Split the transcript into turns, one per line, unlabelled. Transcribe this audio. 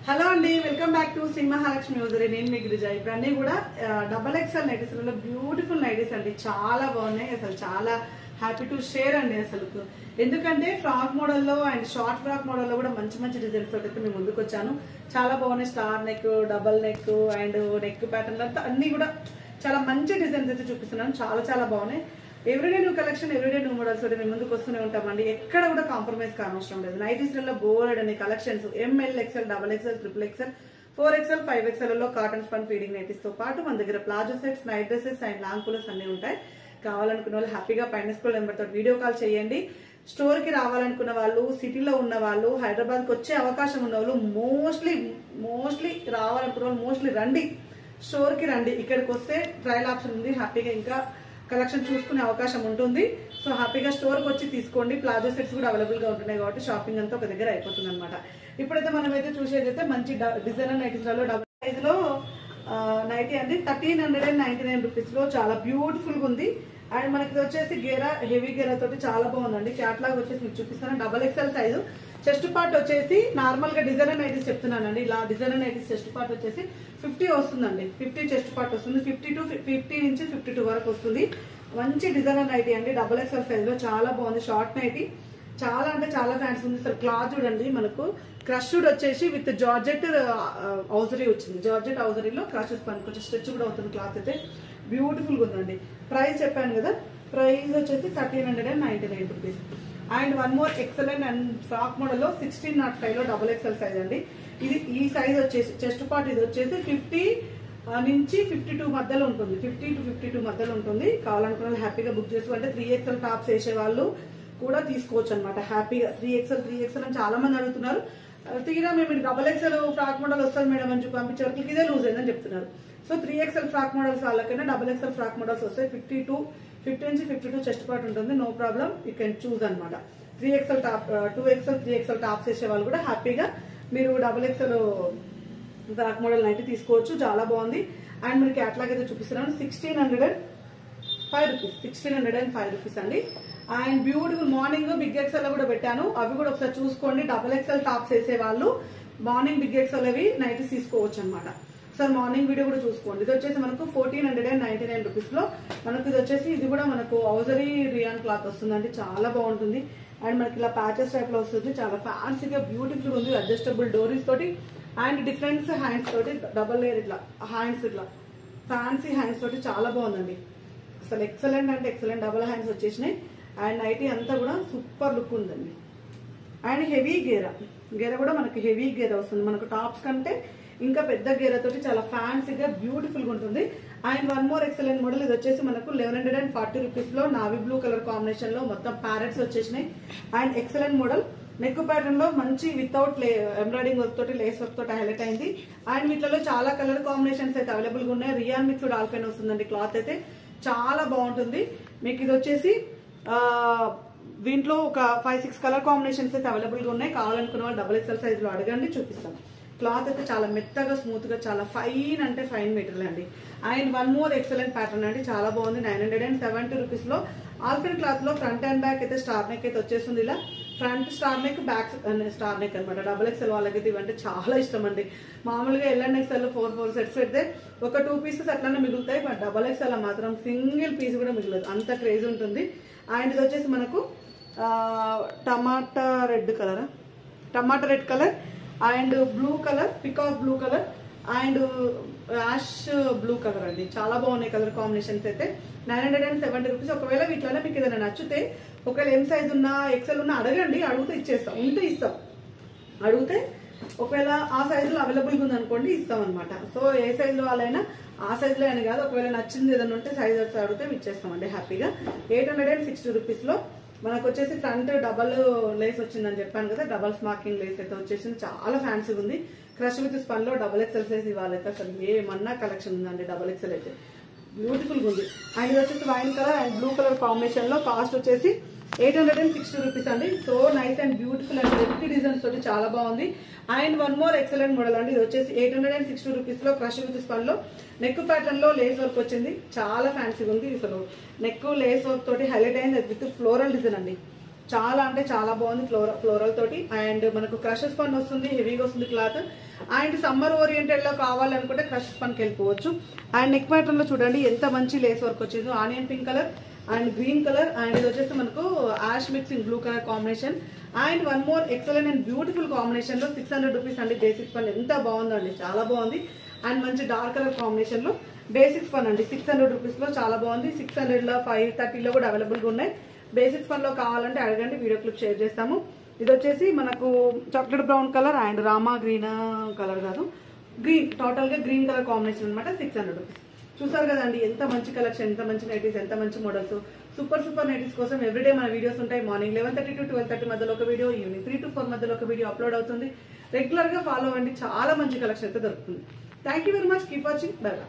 Hello అండి, welcome back to సింహహాలక్ష్మి యూజరీ. నేను మీ గిరిజ. ఇప్పుడు అన్ని కూడా డబల్ ఎక్స్ఎల్ నైటీస్ లో బ్యూటిఫుల్ నైటీస్ అండి, చాలా బాగున్నాయి. అసలు చాలా హ్యాపీ టు షేర్ అండి. అసలు ఎందుకంటే ఫ్రాక్ మోడల్లో అండ్ షార్ట్ ఫ్రాక్ మోడల్లో కూడా మంచి మంచి డిజైన్స్ అయితే మేము ముందుకు వచ్చాను. చాలా బాగున్నాయి. Star neck, double neck and neck pattern అంతా అన్ని కూడా చాలా మంచి డిజైన్స్ అయితే చూపిస్తున్నాను. చాలా చాలా బాగున్నాయి. Everyday new collection, everyday new models అయితే మేము ముందుకు వస్తూనే ఉంటామండి. ఎక్కడ కూడా కాంప్రమైజ్ కానవసరం లేదు. నైటీస్లలో బోల్డ్ అనే collections ML, XL, double XL, triple XL, 4XL, 5XL లో కాటన్ స్పన్ ఫీడింగ్ నైటీస్ తో పాటు మన దగ్గర palazzo sets, night dresses and long coolers అన్ని ఉంటాయి. కావాలనుకున్న వాళ్ళు హ్యాపీగా పైన స్క్రోల్ నెంబర్ తో వీడియో కాల్ చేయండి. స్టోర్ కి రావాలనుకున్న వాళ్ళు, సిటీలో ఉన్న వాళ్ళు, హైదరాబాద్ కి వచ్చే అవకాశం ఉన్న వాళ్ళు మోస్ట్లీ రావాలనుకున్న వాళ్ళు మోస్ట్లీ రండి, స్టోర్ కి రండి. ఇక్కడికి వస్తే ట్రయల్ ఆప్షన్ ఉంది. హ్యాపీగా ఇంకా కలెక్షన్ చూసుకునే అవకాశం ఉంటుంది. సో హ్యాపీగా స్టోర్ కి వచ్చి తీసుకోండి. ప్లాజో సెట్స్ కూడా అవైలబుల్ గా ఉంటున్నాయి కాబట్టి షాపింగ్ అంతా ఒక దగ్గర అయిపోతుంది అనమాట. ఇప్పుడైతే మనం అయితే చూసేదైతే మంచి డిజైనర్ నైటీస్ లలో డబుల్ సైజ్ లో నైటీ అండి. 1399 రూపీస్ లో చాలా బ్యూటిఫుల్ గా ఉంది. అండ్ మనకి ఇది వచ్చేసి గేరా, హెవీ గేరా తోటి చాలా బాగుందండి. క్యాట్లాగ్ వచ్చేసి మీకు చూపిస్తాను. Double XL size. Chest part వచ్చేసి నార్మల్ గా డిజైనర్ నైటీస్ చెప్తున్నానండి. ఇలా డిజైనర్ నైటీస్ చెస్ట్ పార్ట్ వచ్చేసి 50 వస్తుందండి. 50 చెస్ట్ పార్ట్ వస్తుంది. 50 నుంచి 52 వరకు వస్తుంది. మంచి డిజైనర్ నైటీ అండి. డబల్ ఎక్స్ఎల్ సైజ్ లో చాలా బాగుంది. షార్ట్ నైటీ చాలా అంటే చాలా ఫ్యాన్స్ ఉంది. అసలు క్లాత్ చూడండి, మనకు క్రష్డ్ వచ్చేసి విత్ జార్జెట్ ఔజరీ వచ్చింది. జార్జెట్ ఔజరీలో క్రషెస్ పని కొంచెం స్ట్రెచ్ కూడా అవుతుంది. క్లాత్ అయితే బ్యూటిఫుల్ గా ఉందండి. ప్రైస్ చెప్పాను కదా, ప్రైస్ వచ్చేసి 1399 rupees. And one more excellent and frock model లో 1605 లో డబల్ ఎక్స్ఎల్ సైజ్ అండి. ఇది ఈ సైజ్ వచ్చేసి చెస్ట్ పార్ట్ ఇది వచ్చేసి 50 నుంచి 52 మధ్యలో ఉంటుంది. 50 to 52 మధ్యలో ఉంటుంది. కావాలనుకున్న హ్యాపీగా బుక్ చేసుకోవాలంటే 3XL టాప్స్ వేసే వాళ్ళు కూడా తీసుకోవచ్చు అనమాట. హ్యాపీగా 3XL అని చాలా మంది అడుగుతున్నారు. తీరా మేము డబల్ ఎక్స్ఎల్ ఫ్రాక్ మోడల్ వస్తుంది మేడం అని చెప్పి పంపించే వరకు ఇదే లూజ్ అయిందని చెప్తున్నారు. సో 3XL ఫ్రాక్ మోడల్స్ వాళ్ళకైనా డబల్ ఎక్స్ఎల్ ఫ్రాక్ మోడల్స్ వస్తాయి. 50 నుంచి 52 చెస్ట్ పార్ట్ ఉంటుంది. No problem, you can choose అనమాట. 3XL top, 2XL, 3XL tops వేసే వాళ్ళు కూడా హ్యాపీగా మీరు double XL frock model night తీసుకోవచ్చు. చాలా బాగుంది. అండ్ మీరు క్యాట్లాగ్ అయితే చూపిస్తున్నాను. 1605 రూపీస్ అండి. And beautiful morning big XL లో కూడా పెట్టాను. అవి కూడా ఒకసారి చూసుకోండి. డబల్ ఎక్స్ఎల్ టాప్స్ వేసే వాళ్ళు మార్నింగ్ బిగ్ ఎక్స్ఎల్ అవి నైటీస్ తీసుకోవచ్చు అనమాట. సార్ మార్నింగ్ వీడియో కూడా చూసుకోండి. ఇది వచ్చేసి మనకు 1499 రూపీస్ లో మనకు ఇది వచ్చేసి ఇది కూడా మనకు ఔజరీ రియాన్ క్లాత్ వస్తుందండి. చాలా బాగుంటుంది. అండ్ మనకి ఇలా ప్యాచెస్ టైప్ లో వస్తుంది. చాలా ఫ్యాన్సీగా బ్యూటిఫుల్ ఉంది. అడ్జస్టబుల్ డోరీస్ తోటి అండ్ డిఫరెంట్ హ్యాండ్స్ తోటి డబల్ లేయర్ ఇట్లా హ్యాండ్స్, ఇట్లా ఫ్యాన్సీ హ్యాండ్స్ తోటి చాలా బాగుందండి. అసలు ఎక్సలెంట్ అంటే ఎక్సలెంట్. డబల్ హ్యాండ్స్ వచ్చేసినాయి. అండ్ నైటీ అంతా కూడా సూపర్ లుక్ ఉందండి. అండ్ హెవీ గేర కూడా మనకి హెవీ గేర వస్తుంది. మనకు టాప్స్ కంటే ఇంకా పెద్ద గేర తోటి చాలా ఫ్యాన్సీగా బ్యూటిఫుల్ గా ఉంటుంది. And one more excellent model ఇది వచ్చేసి మనకు 1140 రూపీస్ లో నావీ బ్లూ కలర్ కాంబినేషన్ లో మొత్తం ప్యారెట్స్ వచ్చేసినాయి. And excellent model. Neck pattern లో మంచి వితౌట్ ఎంబ్రాయిడింగ్ వర్క్ తోటి, లేస్ వర్క్ తోటి హైలైట్ అయింది. అండ్ వీటిలో చాలా కలర్ కాంబినేషన్స్ అయితే అవైలబుల్ గా ఉన్నాయి. రియాన్ మిక్స్డ్ ఆల్ఫైన్ వస్తుందండి. క్లాత్ అయితే చాలా బాగుంటుంది. మీకు ఇది వచ్చేసి దీంట్లో ఒక 5-6 కలర్ కాంబినేషన్స్ అయితే అవైలబుల్ గా ఉన్నాయి. కావాలనుకున్న వాళ్ళు డబుల్ ఎక్స్ఎల్ సైజ్ లో అడగండి, చూపిస్తాను. క్లాత్ అయితే చాలా మెత్తగా, స్మూత్ గా, చాలా ఫైన్ అంటే ఫైన్ మెటీరియల్ అండి. And one more excellent pattern అండి. చాలా బాగుంది. 970 రూపీస్ లో ఆల్ఫైన్ క్లాత్ లో ఫ్రంట్ అండ్ బ్యాక్ అయితే స్టార్ నెక్ అయితే వచ్చేస్తుంది. ఇలా front star neck, back star neck అనమాట. డబల్ ఎక్స్ఎల్ వాళ్ళకైతే ఇవంటే చాలా ఇష్టం అండి. మామూలుగా LXL 4 సెట్స్ పెడితే ఒక 2 పీసెస్ అట్లానే మిగులుతాయి. బట్ డబల్ ఎక్స్ఎల్ మాత్రం సింగిల్ పీస్ కూడా మిగలదు, అంత క్రేజ్ ఉంటుంది. అండ్ ఇది వచ్చేసి మనకు tomato red colour and blue colour, peacock blue colour and ash blue colour అండి. చాలా బాగున్నాయి కలర్ కాంబినేషన్స్ అయితే. 970 రూపీస్. ఒకవేళ వీటిలోనే మీకు ఏదైనా నచ్చితే, ఒకవేళ ఎం సైజ్ ఉన్నా ఎక్సెల్ ఉన్నా అడగండి, అడిగితే ఇచ్చేస్తాం. ఉంటే ఇస్తాం, అడిగితే ఒకవేళ ఆ సైజులో అవైలబుల్గా ఉందనుకోండి ఇస్తాం అనమాట. సో ఏ సైజులో వాళ్ళైనా ఆ సైజులో అని కాదు, ఒకవేళ నచ్చింది ఏదైనా ఉంటే సైజ్ అడిగితే ఇచ్చేస్తామండి హ్యాపీగా. 860 రూపీస్ లో మనకు వచ్చేసి ఫ్రంట్ డబల్ లేస్ వచ్చిందని చెప్పాను కదా. డబల్ స్మార్కింగ్ లేస్ అయితే వచ్చేసింది. చాలా ఫ్యాన్సీగా ఉంది. క్రష్ విత్ స్పన్ లో డబల్ ఎక్స్ఎల్ సైజ్ ఇవ్వాలైతే అసలు ఏమన్నా కలెక్షన్ ఉందండి. డబల్ ఎక్స్ఎల్ అయితే బ్యూటిఫుల్ గా ఉంది. అండ్ ఇది వచ్చేసి wine colour and blue colour combination లో కాస్ట్ వచ్చేసి 860 రూపీస్ అండి. So nice and beautiful and variety designs తోటి చాలా బాగుంది. And one more excellent model అండి. ఇది వచ్చేసి 860 రూపీస్ లో క్రష్ విత్ స్పన్ లో నెక్ ప్యాటర్న్ లో లేస్ వర్క్ వచ్చింది. చాలా ఫ్యాన్సీగా ఉంది. అసలు నెక్ లేస్ వర్క్ తోటి హైలైట్ అయింది విత్ ఫ్లోరల్ డిజైన్ అండి. చాలా అంటే చాలా బాగుంది ఫ్లోరల్ తోటి. అండ్ మనకు క్రషెస్ పన్ వస్తుంది, హెవీగా వస్తుంది క్లాత్. అండ్ సమ్మర్ ఓరియంటెడ్ లో కావాలనుకుంటే క్రషెస్ పన్కి వెళ్ళిపోవచ్చు. అండ్ నెక్ ప్యాటర్న్ లో చూడండి ఎంత మంచి లేస్ వర్క్ వచ్చింది, onion pink colour and green colour. And ఇది వచ్చేసి మనకు ash mixing blue colour combination. And one more excellent and beautiful combination లో 600 రూపీస్ అండి. బేసిక్స్ పన్ ఎంత బాగుందండి, చాలా బాగుంది. అండ్ మంచి డార్క్ కలర్ కాంబినేషన్ లో బేసిక్స్ పన్ అండి 600 రూపీస్ లో చాలా బాగుంది. 600 లో 530 లో కూడా అవైలబుల్ గా ఉన్నాయి. బేసిక్స్ పన్ లో కావాలంటే అడగండి, వీడియో క్లిప్ షేర్ చేస్తాము. ఇది వచ్చేసి మనకు chocolate brown colour and Rama green colour కాదు, గ్రీన్, టోటల్ గా గ్రీన్ కలర్ కాంబినేషన్ అనమాట. 600 రూపీస్. చూసారు కదండి ఎంత మంచి కలెక్షన్, ఎంత మంచి నైటీస్, ఎంత మంచి మోడల్స్. సూపర్ నైటీస్ కోసం ఎవ్రీడే మన వీడియోస్ ఉంటాయి. మార్నింగ్ 11:30 to 12:30 మధ్యలో ఒక వీడియో, ఈవినింగ్ 3 to 4 మధ్యలో ఒక వీడియో అప్లోడ్ అవుతుంది. రెగ్యులర్ గా ఫాలో అవ్వండి, చాలా మంచి కలెక్షన్ అయితే దొరుకుతుంది. Thank you very much, keep watching, by by.